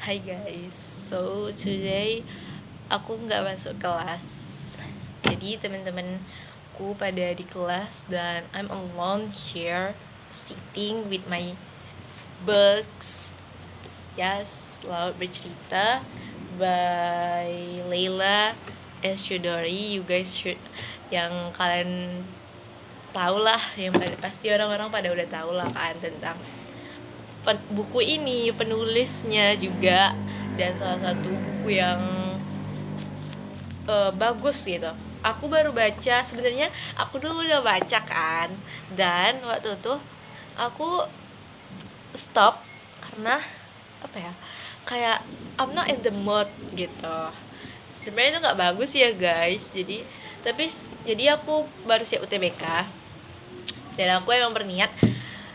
Hai guys, so today aku nggak masuk kelas. Jadi teman-temanku pada di kelas dan I'm alone here sitting with my books. Yes, Laut Bercerita by Leila S. Chudori. You guys should, yang kalian tahu lah, yang pasti orang-orang pada udah tahu lah kan tentang buku ini, penulisnya juga, dan salah satu buku yang bagus gitu. Aku baru baca, sebenarnya aku dulu udah baca kan, dan waktu itu aku stop karena apa ya, kayak I'm not in the mood gitu. Sebenarnya itu nggak bagus ya guys. Jadi aku baru siap UTBK dan aku emang berniat,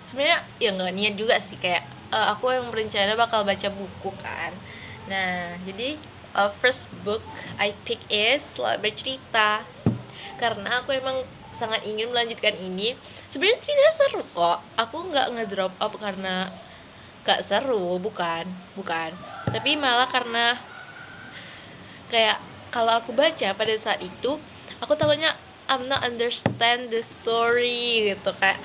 sebenarnya ya nggak niat juga sih, kayak aku yang berencana bakal baca buku kan. Nah jadi first book I pick is Laut Bercerita, karena aku emang sangat ingin melanjutkan ini. Sebenarnya ceritanya seru kok, aku nggak ngedrop up karena gak seru, bukan, tapi malah karena kayak kalau aku baca pada saat itu aku takutnya I'm not understand the story gitu, kayak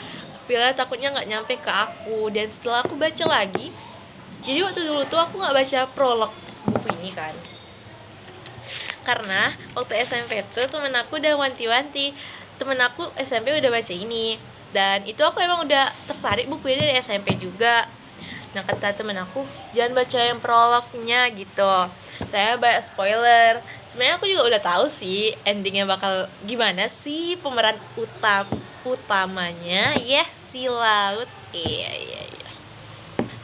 feelnya takutnya nggak nyampe ke aku. Dan setelah aku baca lagi, jadi waktu dulu tuh aku nggak baca prolog buku ini kan, karena waktu SMP tuh temen aku udah wanti-wanti, temen aku SMP udah baca ini, dan itu aku emang udah tertarik buku ini dari SMP juga. Nah kata temen aku, jangan baca yang prolognya gitu, saya banyak spoiler. Sebenarnya aku juga udah tahu sih endingnya bakal gimana sih. Pemeran utamanya si Laut. Iya.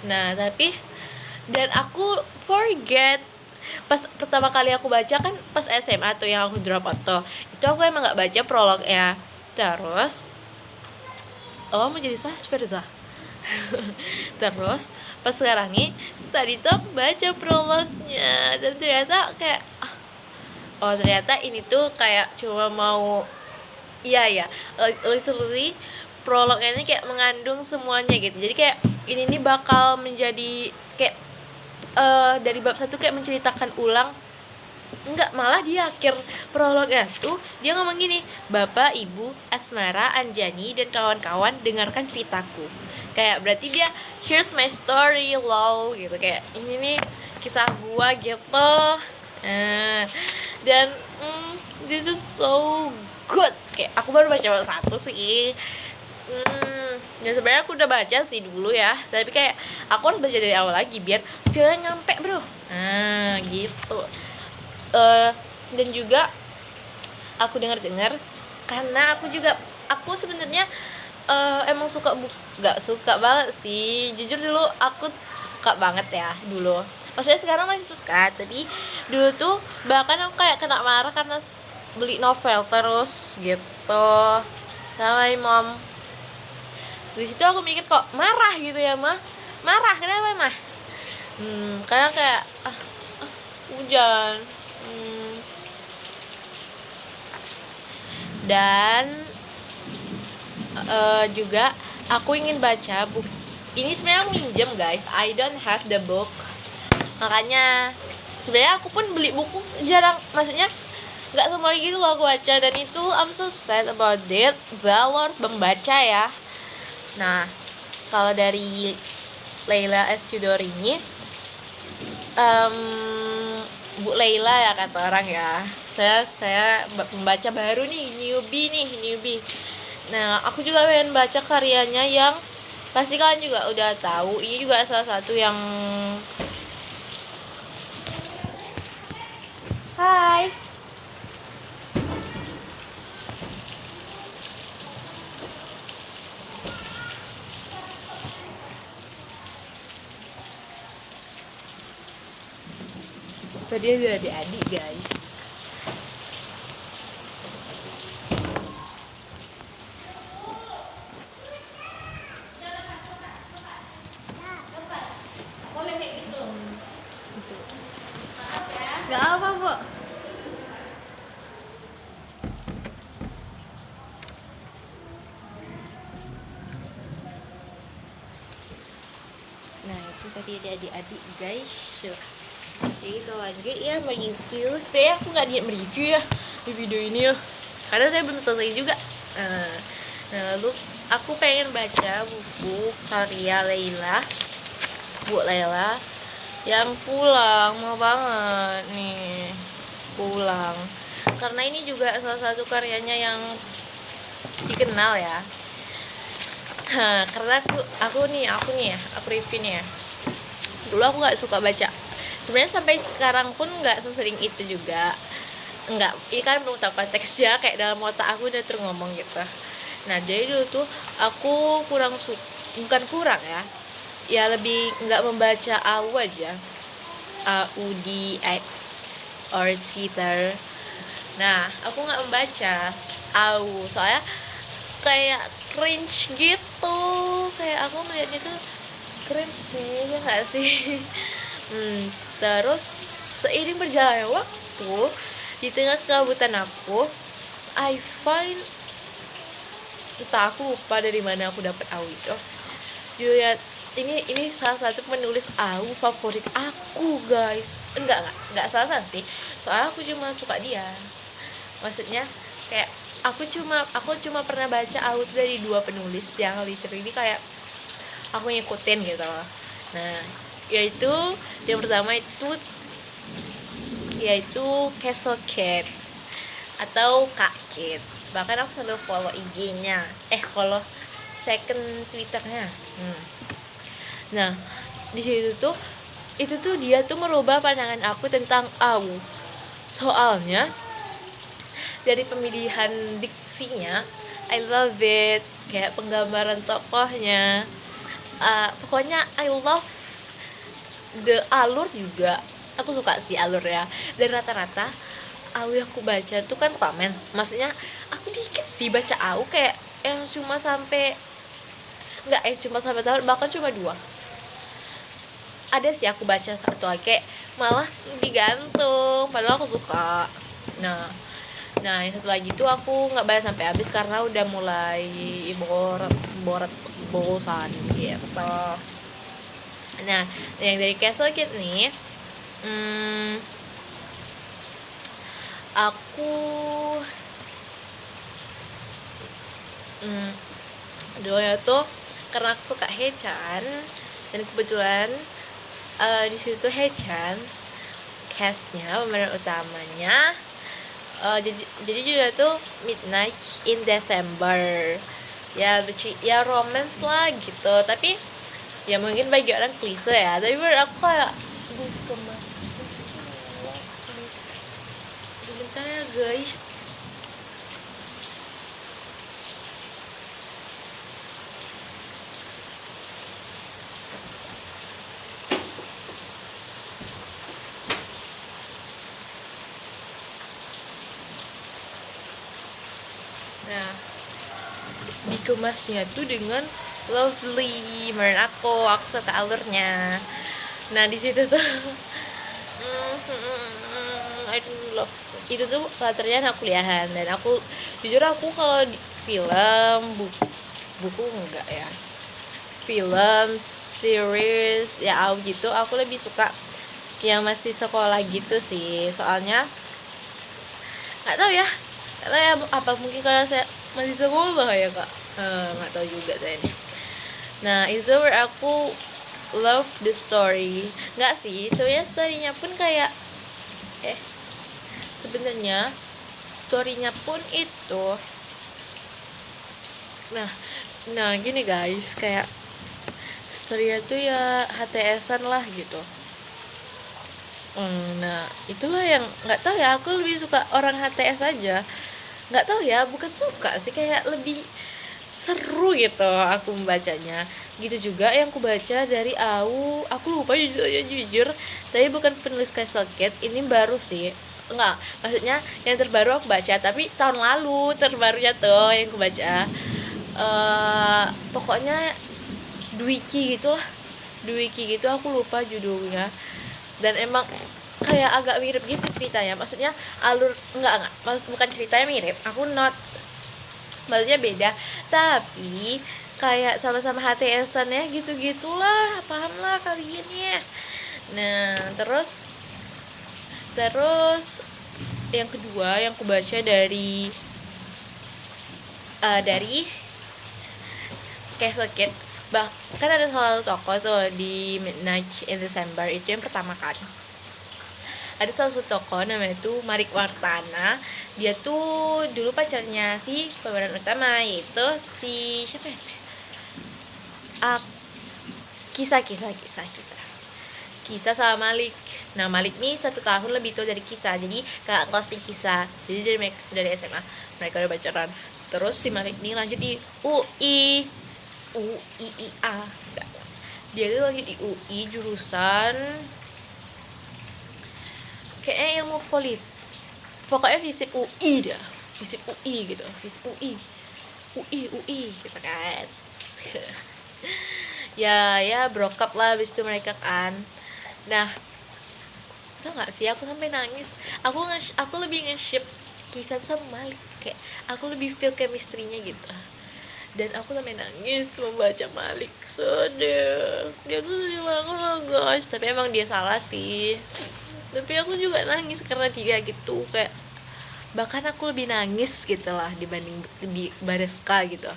Nah tapi, dan aku forget pas pertama kali aku baca kan pas SMA tuh yang aku drop out tuh, itu aku emang nggak baca prolognya. Terus mau jadi sasfer dah. Terus pas sekarang nih, tadi tuh aku baca prolognya dan ternyata kayak ternyata ini tuh kayak cuma mau literally prolognya ini kayak mengandung semuanya gitu. Jadi kayak ini nih bakal menjadi kayak dari bab 1 kayak menceritakan ulang. Enggak, malah di akhir prolognya tuh dia ngomong gini, Bapak, Ibu, Asmara, Anjani, dan kawan-kawan, dengarkan ceritaku. Kayak berarti dia here's my story lol gitu, kayak ini nih kisah gua gitu. Dan this is so good. Kayak aku baru baca bab 1 sih. Ya sebenarnya aku udah baca sih dulu ya, tapi kayak aku harus baca dari awal lagi biar feelnya nyampe bro. Gitu. Dan juga aku dengar karena aku sebenarnya emang suka nggak suka banget sih jujur. Dulu aku suka banget ya dulu, maksudnya sekarang masih suka, tapi dulu tuh bahkan aku kayak kena marah karena beli novel terus gitu sama mom. Di situ aku mikir, kok marah gitu ya mah, marah kenapa mah? Karena kayak hujan. Dan juga aku ingin baca buku ini. Sebenarnya minjem guys, I don't have the book, makanya sebenarnya aku pun beli buku jarang, maksudnya nggak semua gitu loh aku baca, dan itu I'm so sad about it. Lo harus membaca ya. Nah kalau dari Leila S. Chudori ini, Bu Leila ya kata orang ya, saya membaca baru nih, newbie. Nah aku juga pengen baca karyanya yang pasti kalian juga udah tahu. Ini juga salah satu yang Hai. Tadi ada adik guys. Gak apa bu. Nah itu tadi ada adik jadi guys. Jadi kita lanjut ya mereview. Sebenarnya aku nggak niat mereview ya di video ini ya, karena saya belum selesai juga. Nah lalu aku pengen baca buku karya Bu Laila yang pulang, mau banget nih pulang, karena ini juga salah satu karyanya yang dikenal ya. Karena aku review nih ya. Dulu aku nggak suka baca, sebenarnya sampai sekarang pun nggak sesering itu juga. Enggak, ini kan belum tahu konteksnya, kayak dalam otak aku udah terngomong gitu. Nah jadi dulu tuh aku bukan kurang ya lebih nggak membaca AU aja, AU di X or Twitter. Nah aku nggak membaca AU soalnya kayak cringe gitu, kayak aku melihatnya tuh cringe nih, ya nggak sih? Terus seiring berjalannya waktu, di tengah kegabutan aku, I find, entah aku lupa dari mana aku dapat AU itu. Julia, ini salah satu penulis AU favorit aku guys. Enggak salah sih, soalnya aku cuma suka dia. Maksudnya kayak aku cuma pernah baca AU dari 2 penulis yang literally kayak aku ngikutin gitu. Nah yaitu yang pertama yaitu Castle Cat atau Kak Kit. Bahkan aku selalu follow IG-nya, follow second Twitternya. Nah di situ tuh itu tuh dia tuh merubah pandangan aku tentang AU. Soalnya dari pemilihan diksinya, I love it, kayak penggambaran tokohnya, pokoknya I love the alur juga. Aku suka sih alur ya. Dan rata-rata AU yang aku baca tuh kan komen, maksudnya aku dikit sih baca AU, kayak yang cuma sampai tahun, bahkan cuma 2. Ada sih aku baca satu lagi kayak malah digantung, padahal aku suka. Nah yang satu lagi tuh aku nggak baca sampai habis karena udah mulai bosan gitu. Nah yang dari Castle Kid nih, aku doanya tuh karena aku suka Haechan, dan kebetulan di situ Haechan castnya, pemeran utamanya, jadi juga tuh Midnight in December ya romance lah gitu, tapi ya mungkin bagi orang klise ya, tapi menurut aku kayak bentar ya guys. Nah dikemasnya tuh dengan lovely, menurut aku suka alurnya. Nah di situ tuh I love itu tuh latarnya anak kuliahan, dan aku jujur kalau di film buku enggak ya, film series ya gitu aku lebih suka yang masih sekolah gitu sih. Soalnya nggak tahu ya apa mungkin karena saya masih sekolah ya kak, nggak tahu juga saya nih. Nah itu aku love the story. Nggak sih, sebenarnya storynya pun kayak sebenarnya storynya pun itu nah gini guys, kayak storynya tuh ya HTS-an lah gitu. Nah itulah yang nggak tahu ya, aku lebih suka orang HTS aja, nggak tahu ya, bukan suka sih, kayak lebih seru gitu aku membacanya. Gitu juga yang aku baca dari AU, aku lupa jujur, tapi bukan penulis Castle Cat, ini baru sih, enggak, maksudnya yang terbaru aku baca, tapi tahun lalu terbarunya tuh yang aku baca. Pokoknya Dwiki gitu, aku lupa judulnya, dan emang kayak agak mirip gitu ceritanya, maksudnya alur bukan ceritanya mirip, maksudnya beda, tapi kayak sama-sama HTS-an ya, gitu-gitulah, paham lah kalian ya. Nah, terus yang kedua yang aku baca dari Castle Kid, bahkan ada salah satu toko tuh di Midnight in December, itu yang pertama kan. Ada salah satu toko namanya tuh Marik Wartana. Dia tuh dulu pacarnya si pemeran utama, yaitu si siapa ya? Kisah sama Malik. Nah, Malik nih 1 tahun lebih tua dari Kisah, jadi kakak kelasnya Kisah. Jadi dari SMA mereka udah pacaran. Terus si Malik nih lanjut di UIA. Dia tuh lanjut di UI jurusan kayaknya ilmu pokoknya FISIP UI dah, FISIP UI gitu, FISIP UI gitu kan. ya broke up lah abis itu mereka kan. Nah, tau gak sih, aku sampai nangis. Aku lebih nge-ship Kisah sama Malik, kayak aku lebih feel chemistry-nya gitu. Dan aku sampai nangis membaca Malik. Aduh, dia tuh sedih banget loh guys. Tapi emang dia salah sih. Tapi aku juga nangis karena dia gitu, kayak bahkan aku lebih nangis gitu lah dibanding di Bareska gitu.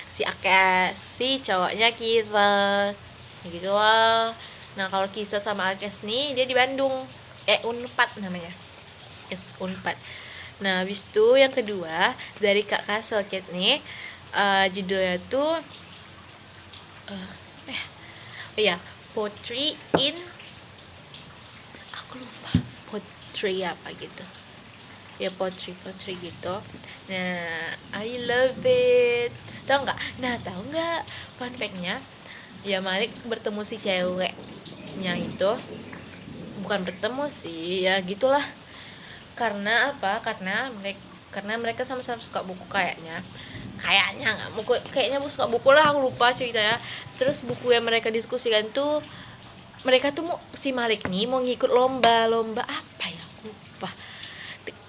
Si Akes, si cowoknya kita gitu lah. Nah, kalau Kisah sama Akes nih, dia di Bandung, Unpad namanya, Unpad. Nah, habis itu yang kedua dari Kak Castle Kid nih, judulnya tuh Poetry in, aku lupa poetry apa gitu ya, poetry gitu. Nah, I love it. Tahu nggak fun fact-nya, ya Malik bertemu si ceweknya itu, bukan bertemu sih ya, gitulah. Karena apa? Karena mereka sama-sama suka buku, kayaknya nggak buku, kayaknya suka buku lah, aku lupa ceritanya. Terus buku yang mereka diskusikan tuh, mereka tuh si Malik nih mau ngikut lomba apa ya, aku lupa,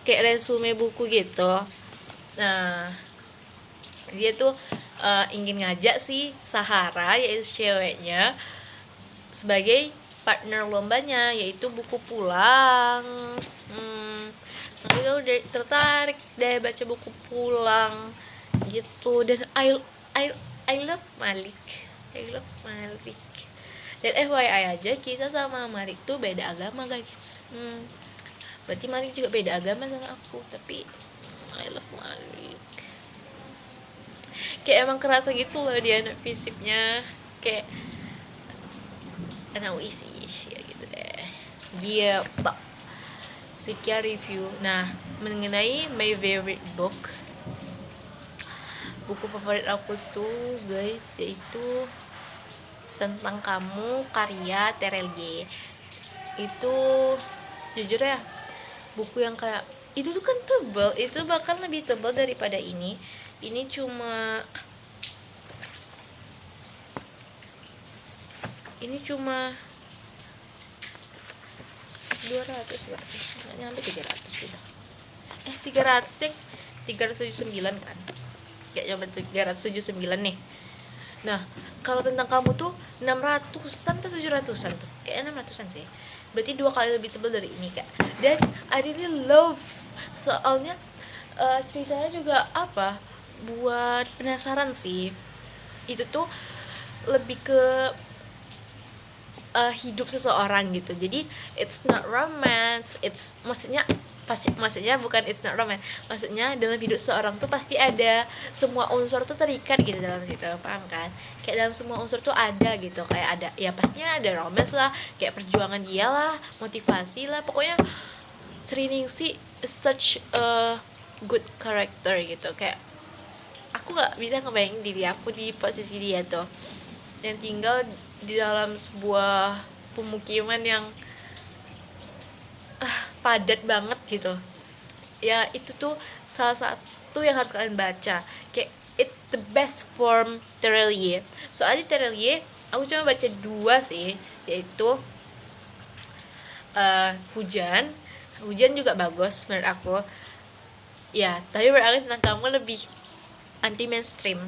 kayak resume buku gitu. Nah, dia tuh ingin ngajak si Sahara, yaitu ceweknya, sebagai partner lombanya, yaitu buku pulang. Aku udah tertarik deh baca buku pulang gitu. Dan I love Malik. Dan FYI aja, Kisah sama Malik tuh beda agama guys. Berarti Malik juga beda agama sama aku, tapi I love Malik. Kayak emang kerasa gitu loh dia anak FISIP-nya, kayak anak UI sih ya gitu deh. Gitu. Sekian review. Nah, mengenai my favorite book, buku favorit aku tuh guys, yaitu Tentang Kamu, karya Terelie. Itu jujur ya, buku yang kayak itu tuh kan tebal, itu bahkan lebih tebal daripada ini cuma 200 gak sih, nggak nyampe 300 gitu, 300 deh, 379 kan, kayak nyampe 379 nih. Nah, kalau Tentang Kamu tuh 600-an atau 700-an tuh, kayak 600-an sih, berarti 2 kali lebih tebal dari ini kak. Dan I really love, soalnya ceritanya juga apa, buat penasaran sih. Itu tuh lebih ke hidup seseorang gitu. Jadi it's not romance, it's maksudnya bukan it's not romance, maksudnya dalam hidup seorang tuh pasti ada, semua unsur tuh terikat gitu dalam situ, paham kan? Kayak dalam semua unsur tuh ada gitu, kayak ada ya, pastinya ada romance lah, kayak perjuangan dia lah, motivasi lah, pokoknya Sriningsih is such a good character gitu. Kayak aku nggak bisa ngebayangin diri aku di posisi dia tuh, yang tinggal di dalam sebuah pemukiman yang padat banget gitu ya. Itu tuh salah satu yang harus kalian baca, kayak it's the best form Terelie. Soalnya Terelie aku cuma baca 2 sih, yaitu Hujan juga bagus menurut aku ya, tapi berarti Tentang Kamu lebih anti mainstream,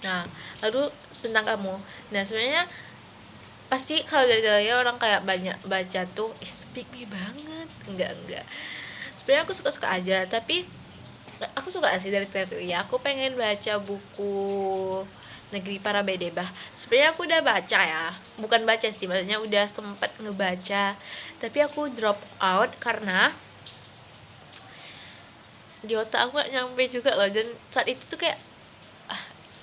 Nah, lalu tentang kamu. Nah, sebenarnya pasti kalau dari orang kayak banyak baca tuh speak me banget. Enggak. Sebenarnya aku suka-suka aja, tapi aku suka sih dari teori. Aku pengen baca buku Negeri Para Bedebah. Sebenarnya aku udah baca ya, bukan baca sih, maksudnya udah sempet ngebaca, tapi aku drop out karena di otak aku gak nyampe juga loh. Dan saat itu tuh kayak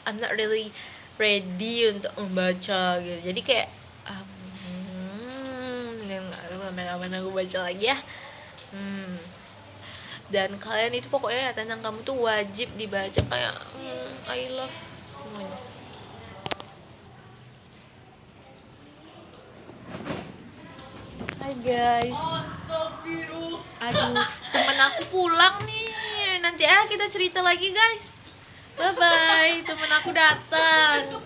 I'm not really ready untuk membaca gitu. Jadi kayak kapan aku baca lagi ya. Dan kalian itu pokoknya ya, tentang kamu tuh wajib dibaca, kayak I love semuanya. Hai guys, aduh temen aku pulang nih, nanti kita cerita lagi guys. Bye bye, temen aku datang.